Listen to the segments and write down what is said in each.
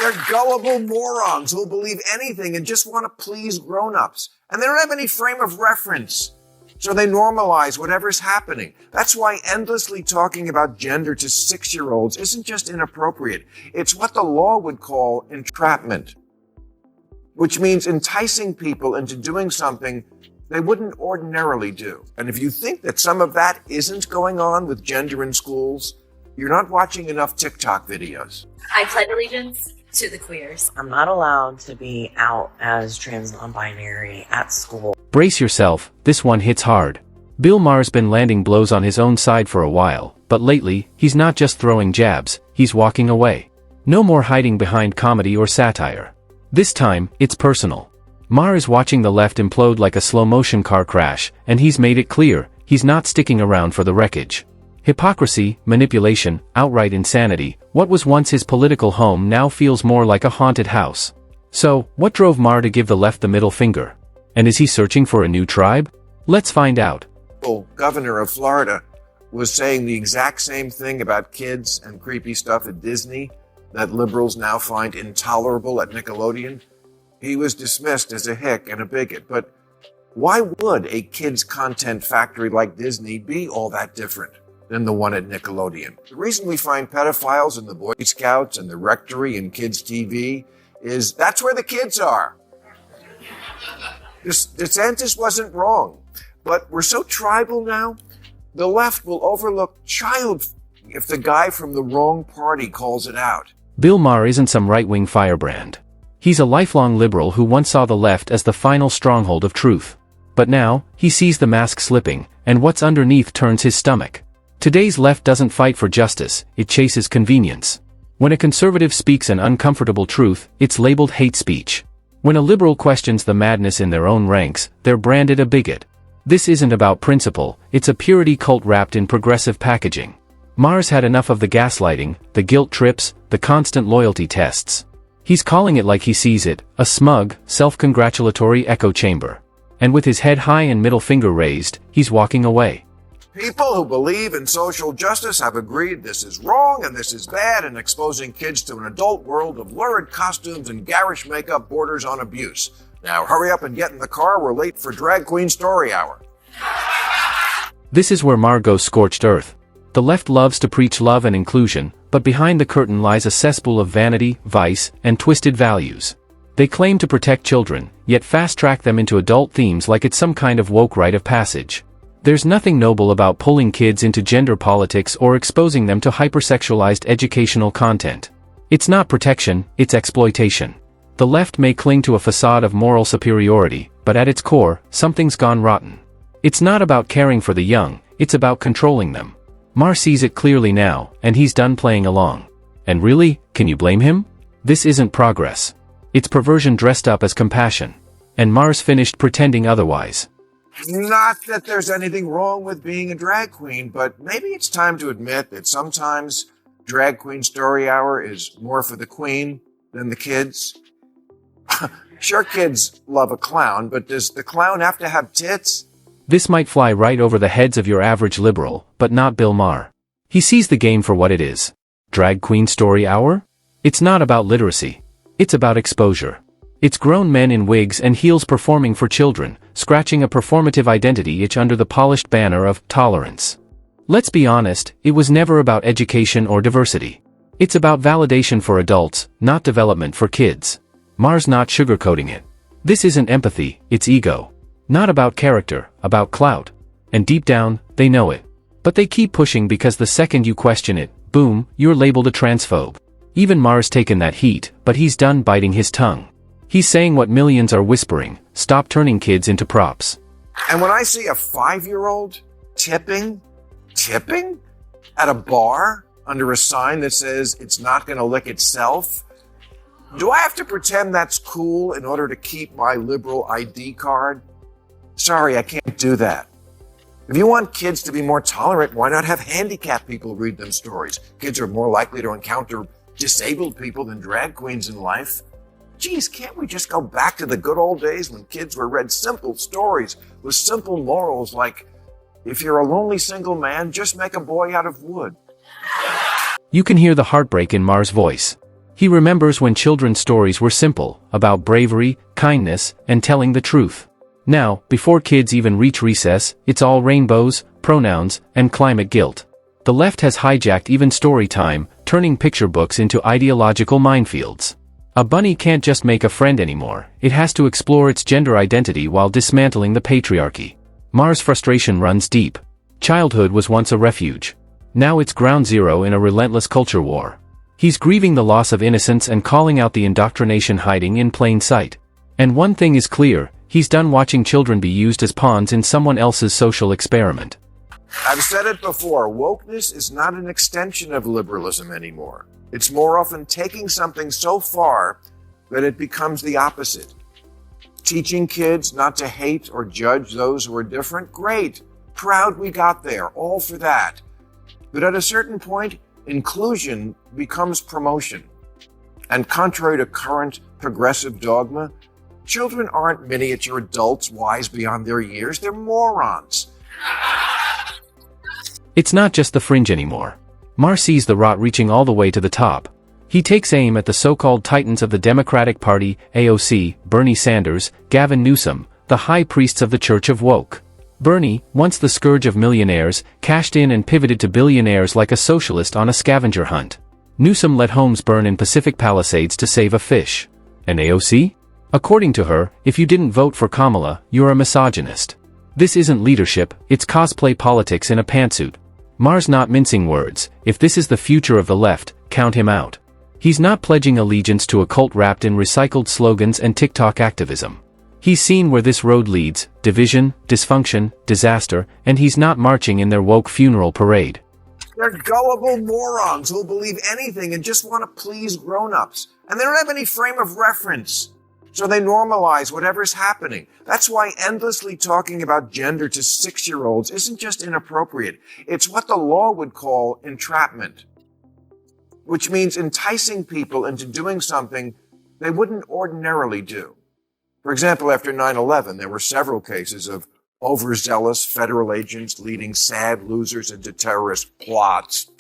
They're gullible morons who'll believe anything and just want to please grown-ups. And they don't have any frame of reference. So they normalize whatever's happening. That's why endlessly talking about gender to 6-year-olds isn't just inappropriate. It's what the law would call entrapment, which means enticing people into doing something they wouldn't ordinarily do. And if you think that some of that isn't going on with gender in schools, you're not watching enough TikTok videos. I pledge allegiance to the queers. I'm not allowed to be out as trans non-binary at school. Brace yourself, this one hits hard. Bill Maher's been landing blows on his own side for a while, but lately, he's not just throwing jabs, he's walking away. No more hiding behind comedy or satire. This time, it's personal. Maher is watching the left implode like a slow-motion car crash, and he's made it clear, he's not sticking around for the wreckage. Hypocrisy, manipulation, outright insanity, what was once his political home now feels more like a haunted house. So, what drove Maher to give the left the middle finger? And is he searching for a new tribe? Let's find out. The governor of Florida was saying the exact same thing about kids and creepy stuff at Disney that liberals now find intolerable at Nickelodeon. He was dismissed as a hick and a bigot, but why would a kids' content factory like Disney be all that different than the one at Nickelodeon? The reason we find pedophiles in the Boy Scouts and the Rectory and kids' TV is that's where the kids are. DeSantis wasn't wrong, but we're so tribal now, the left will overlook child if the guy from the wrong party calls it out. Bill Maher isn't some right-wing firebrand. He's a lifelong liberal who once saw the left as the final stronghold of truth. But now, he sees the mask slipping, and what's underneath turns his stomach. Today's left doesn't fight for justice, it chases convenience. When a conservative speaks an uncomfortable truth, it's labeled hate speech. When a liberal questions the madness in their own ranks, they're branded a bigot. This isn't about principle, it's a purity cult wrapped in progressive packaging. Maher's had enough of the gaslighting, the guilt trips, the constant loyalty tests. He's calling it like he sees it, a smug, self-congratulatory echo chamber. And with his head high and middle finger raised, he's walking away. People who believe in social justice have agreed this is wrong and this is bad, and exposing kids to an adult world of lurid costumes and garish makeup borders on abuse. Now hurry up and get in the car, we're late for Drag Queen Story Hour. This is where Maher goes scorched earth. The left loves to preach love and inclusion, but behind the curtain lies a cesspool of vanity, vice, and twisted values. They claim to protect children, yet fast-track them into adult themes like it's some kind of woke rite of passage. There's nothing noble about pulling kids into gender politics or exposing them to hypersexualized educational content. It's not protection, it's exploitation. The left may cling to a facade of moral superiority, but at its core, something's gone rotten. It's not about caring for the young, it's about controlling them. Maher sees it clearly now, and he's done playing along. And really, can you blame him? This isn't progress. It's perversion dressed up as compassion. And Maher's finished pretending otherwise. Not that there's anything wrong with being a drag queen, but maybe it's time to admit that sometimes Drag Queen Story Hour is more for the queen than the kids. Sure, kids love a clown, but does the clown have to have tits? This might fly right over the heads of your average liberal, but not Bill Maher. He sees the game for what it is. Drag Queen Story Hour? It's not about literacy. It's about exposure. It's grown men in wigs and heels performing for children, scratching a performative identity itch under the polished banner of tolerance. Let's be honest, it was never about education or diversity. It's about validation for adults, not development for kids. Maher's not sugarcoating it. This isn't empathy, it's ego. Not about character, about clout. And deep down, they know it. But they keep pushing because the second you question it, boom, you're labeled a transphobe. Even Maher's taken that heat, but he's done biting his tongue. He's saying what millions are whispering, stop turning kids into props. And when I see a 5-year-old tipping at a bar under a sign that says it's not going to lick itself, do I have to pretend that's cool in order to keep my liberal ID card? Sorry, I can't do that. If you want kids to be more tolerant, why not have handicapped people read them stories? Kids are more likely to encounter disabled people than drag queens in life. Geez, can't we just go back to the good old days when kids were read simple stories with simple morals like, if you're a lonely single man, just make a boy out of wood? You can hear the heartbreak in Maher's voice. He remembers when children's stories were simple, about bravery, kindness, and telling the truth. Now, before kids even reach recess, it's all rainbows, pronouns, and climate guilt. The left has hijacked even story time, turning picture books into ideological minefields. A bunny can't just make a friend anymore, it has to explore its gender identity while dismantling the patriarchy. Maher's frustration runs deep. Childhood was once a refuge. Now it's ground zero in a relentless culture war. He's grieving the loss of innocence and calling out the indoctrination hiding in plain sight. And one thing is clear, he's done watching children be used as pawns in someone else's social experiment. I've said it before, wokeness is not an extension of liberalism anymore. It's more often taking something so far that it becomes the opposite. Teaching kids not to hate or judge those who are different? Great. Proud we got there. All for that. But at a certain point, inclusion becomes promotion. And contrary to current progressive dogma, children aren't miniature adults wise beyond their years. They're morons. It's not just the fringe anymore. Maher sees the rot reaching all the way to the top. He takes aim at the so-called titans of the Democratic Party, AOC, Bernie Sanders, Gavin Newsom, the high priests of the Church of Woke. Bernie, once the scourge of millionaires, cashed in and pivoted to billionaires like a socialist on a scavenger hunt. Newsom let homes burn in Pacific Palisades to save a fish. And AOC? According to her, if you didn't vote for Kamala, you're a misogynist. This isn't leadership, it's cosplay politics in a pantsuit. Maher's not mincing words. If this is the future of the left, count him out. He's not pledging allegiance to a cult wrapped in recycled slogans and TikTok activism. He's seen where this road leads: division, dysfunction, disaster, and he's not marching in their woke funeral parade. They're gullible morons who'll believe anything and just want to please grown-ups. And they don't have any frame of reference. So they normalize whatever's happening. That's why endlessly talking about gender to 6-year-olds isn't just inappropriate. It's what the law would call entrapment, which means enticing people into doing something they wouldn't ordinarily do. For example, after 9/11, there were several cases of overzealous federal agents leading sad losers into terrorist plots,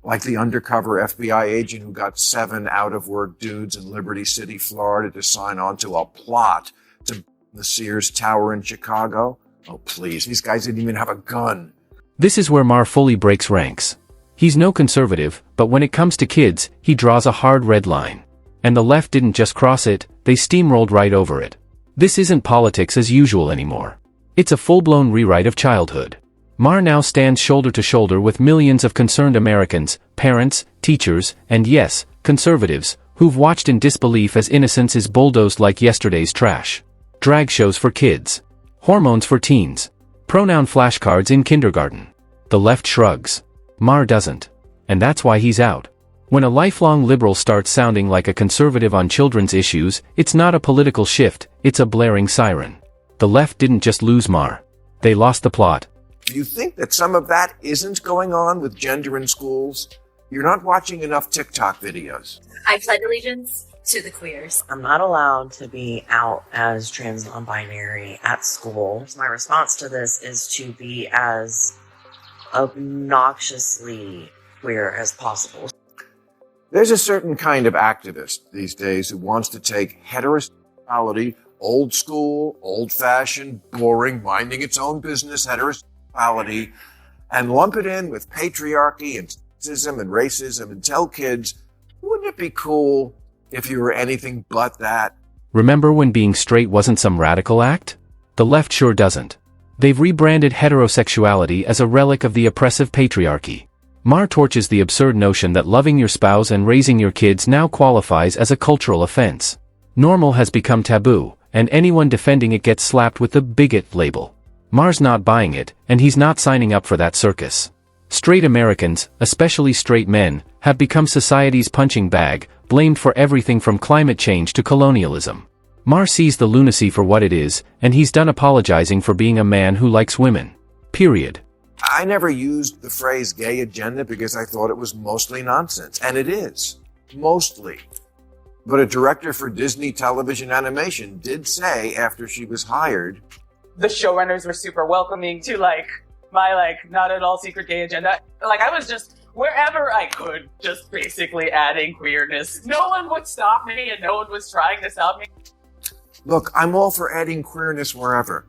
like the undercover FBI agent who got 7 out-of-work dudes in Liberty City, Florida to sign on to a plot to the Sears Tower in Chicago. Oh, please, these guys didn't even have a gun. This is where Maher fully breaks ranks. He's no conservative, but when it comes to kids, he draws a hard red line. And the left didn't just cross it, they steamrolled right over it. This isn't politics as usual anymore. It's a full-blown rewrite of childhood. Maher now stands shoulder to shoulder with millions of concerned Americans, parents, teachers, and yes, conservatives, who've watched in disbelief as innocence is bulldozed like yesterday's trash. Drag shows for kids. Hormones for teens. Pronoun flashcards in kindergarten. The left shrugs. Maher doesn't. And that's why he's out. When a lifelong liberal starts sounding like a conservative on children's issues, it's not a political shift, it's a blaring siren. The left didn't just lose Maher. They lost the plot. Do you think that some of that isn't going on with gender in schools? You're not watching enough TikTok videos. I pledge allegiance to the queers. I'm not allowed to be out as trans non-binary at school. So my response to this is to be as obnoxiously queer as possible. There's a certain kind of activist these days who wants to take heterosexuality, old school, old-fashioned, boring, minding its own business heterosexuality, and lump it in with patriarchy and sexism and racism and tell kids, wouldn't it be cool if you were anything but that? Remember when being straight wasn't some radical act? The left sure doesn't. They've rebranded heterosexuality as a relic of the oppressive patriarchy. Maher torches the absurd notion that loving your spouse and raising your kids now qualifies as a cultural offense. Normal has become taboo, and anyone defending it gets slapped with the bigot label. Maher's not buying it, and he's not signing up for that circus. Straight Americans, especially straight men, have become society's punching bag, blamed for everything from climate change to colonialism. Maher sees the lunacy for what it is, and he's done apologizing for being a man who likes women. Period. I never used the phrase gay agenda because I thought it was mostly nonsense, and it is. Mostly. But a director for Disney television animation did say after she was hired, the showrunners were super welcoming to my not at all secret gay agenda. I was just wherever I could, just basically adding queerness. No one would stop me, and no one was trying to stop me. Look, I'm all for adding queerness wherever.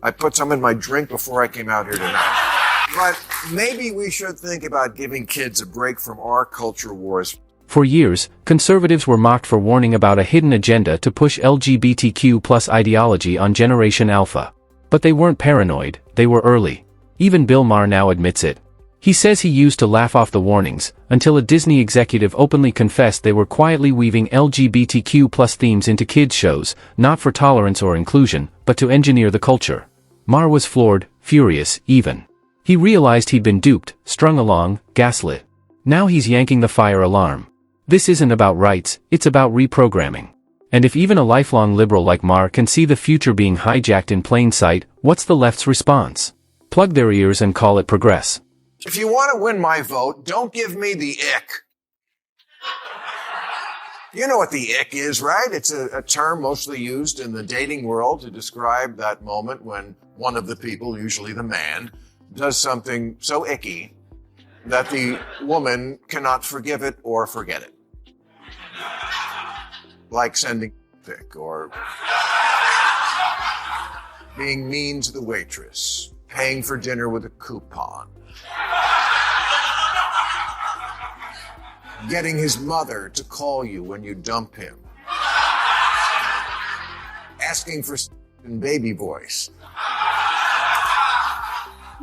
I put some in my drink before I came out here tonight. But maybe we should think about giving kids a break from our culture wars. For years, conservatives were mocked for warning about a hidden agenda to push LGBTQ+ ideology on Generation Alpha. But they weren't paranoid, they were early. Even Bill Maher now admits it. He says he used to laugh off the warnings, until a Disney executive openly confessed they were quietly weaving LGBTQ+ themes into kids' shows, not for tolerance or inclusion, but to engineer the culture. Maher was floored, furious, even. He realized he'd been duped, strung along, gaslit. Now he's yanking the fire alarm. This isn't about rights, it's about reprogramming. And if even a lifelong liberal like Maher can see the future being hijacked in plain sight, what's the left's response? Plug their ears and call it progress. If you want to win my vote, don't give me the ick. You know what the ick is, right? It's a term mostly used in the dating world to describe that moment when one of the people, usually the man, does something so icky that the woman cannot forgive it or forget it. Like sending a pic or being mean to the waitress, paying for dinner with a coupon, getting his mother to call you when you dump him, asking for in baby voice.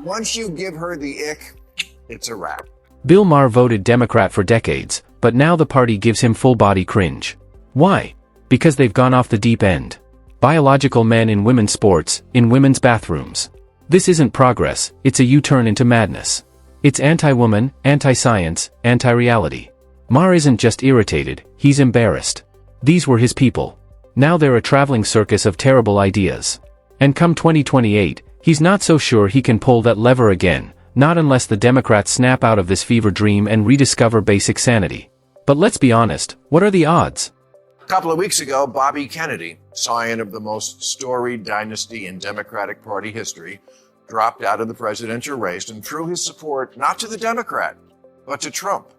Once you give her the ick, it's a wrap. Bill Maher voted Democrat for decades, but now the party gives him full-body cringe. Why? Because they've gone off the deep end. Biological men in women's sports, in women's bathrooms. This isn't progress, it's a U-turn into madness. It's anti-woman, anti-science, anti-reality. Maher isn't just irritated, he's embarrassed. These were his people. Now they're a traveling circus of terrible ideas. And come 2028, he's not so sure he can pull that lever again, not unless the Democrats snap out of this fever dream and rediscover basic sanity. But let's be honest, what are the odds? A couple of weeks ago, Bobby Kennedy, scion of the most storied dynasty in Democratic Party history, dropped out of the presidential race and threw his support not to the Democrat, but to Trump.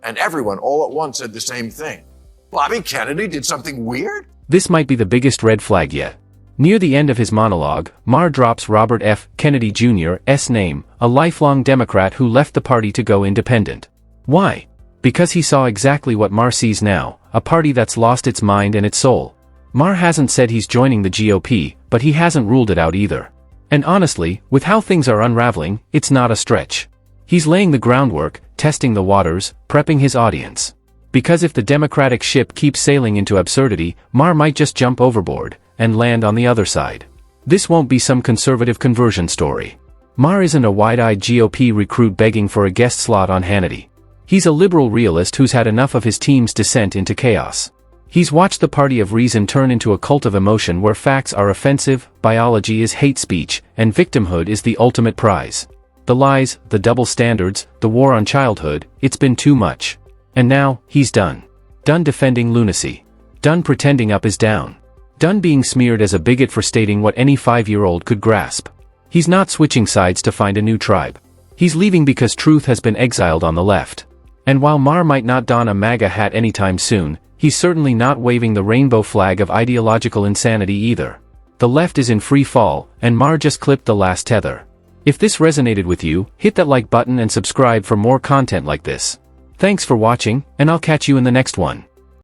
And everyone all at once said the same thing. Bobby Kennedy did something weird? This might be the biggest red flag yet. Near the end of his monologue, Maher drops Robert F. Kennedy Jr.'s name, a lifelong Democrat who left the party to go independent. Why? Because he saw exactly what Maher sees now, a party that's lost its mind and its soul. Maher hasn't said he's joining the GOP, but he hasn't ruled it out either. And honestly, with how things are unraveling, it's not a stretch. He's laying the groundwork, testing the waters, prepping his audience. Because if the Democratic ship keeps sailing into absurdity, Maher might just jump overboard and land on the other side. This won't be some conservative conversion story. Maher isn't a wide-eyed GOP recruit begging for a guest slot on Hannity. He's a liberal realist who's had enough of his team's descent into chaos. He's watched the party of reason turn into a cult of emotion where facts are offensive, biology is hate speech, and victimhood is the ultimate prize. The lies, the double standards, the war on childhood, it's been too much. And now, he's done. Done defending lunacy. Done pretending up is down. Done being smeared as a bigot for stating what any 5-year-old could grasp. He's not switching sides to find a new tribe. He's leaving because truth has been exiled on the left. And while Maher might not don a MAGA hat anytime soon, he's certainly not waving the rainbow flag of ideological insanity either. The left is in free fall, and Maher just clipped the last tether. If this resonated with you, hit that like button and subscribe for more content like this. Thanks for watching, and I'll catch you in the next one.